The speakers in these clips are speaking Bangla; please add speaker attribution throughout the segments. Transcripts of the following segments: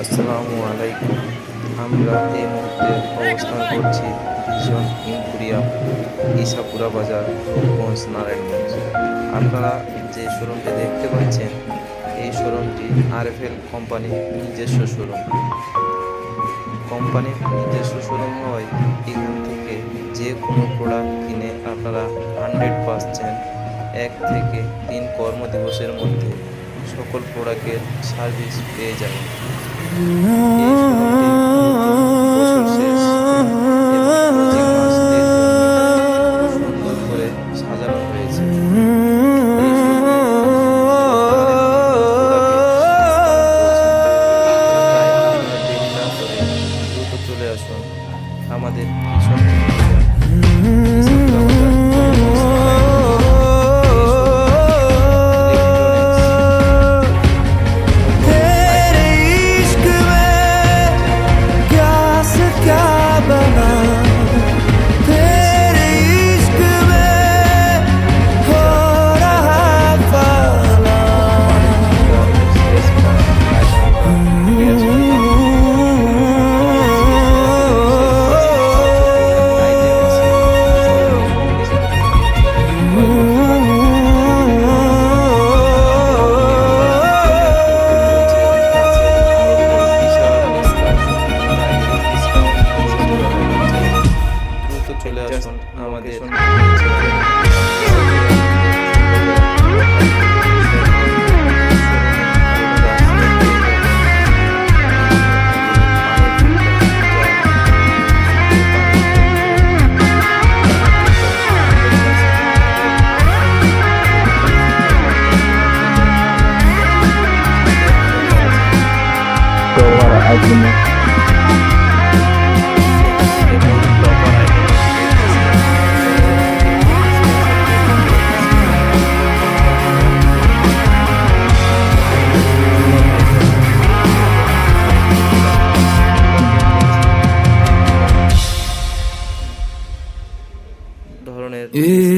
Speaker 1: আসসালামু আলাইকুম। আমরা এই মুহূর্তে অবস্থান করছি ভিশন এম্পোরিয়াম, ইসাপুরা বাজার, রূপগঞ্জ, নারায়ণগঞ্জ। আপনারা যে শোরুমটি দেখতে পাচ্ছেন, এই শোরুমটি আরএফএল কোম্পানির নিজস্ব শোরুম। কোম্পানির নিজস্ব শোরুম হয়, এখান থেকে যে কোনো প্রোডাক্ট কিনে আপনারা 100% 1 থেকে 3 কর্মদিবসের মধ্যে সকল প্রোডাক্টের সার্ভিস পেয়ে যাবেন। এই শোরুমটি বছর শেষ এবং প্রতি মাস সুন্দর করে সাজানো হয়েছে। এই শোরুমে দেরি না করে দ্রুত চলে আসুন আমাদের ভীষণ চলে আসুন আমাদের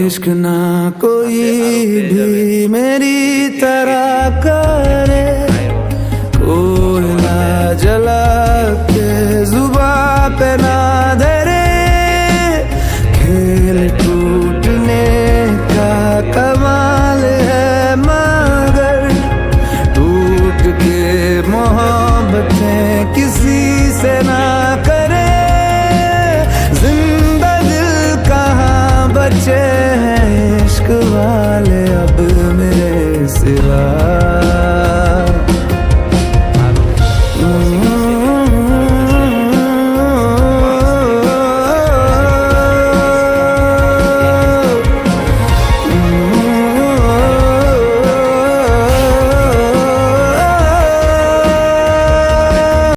Speaker 2: इश्क ना कोई भी मेरी तरह करे, कोयला जला के जुबा पे ना धरे, खेल टूटने का कमाल है मगर टूट के मोहब्बतें किसी से ना करे। जिंदा दिल कहाँ बचे हैं इश्क वाले अब मेरे सिवा।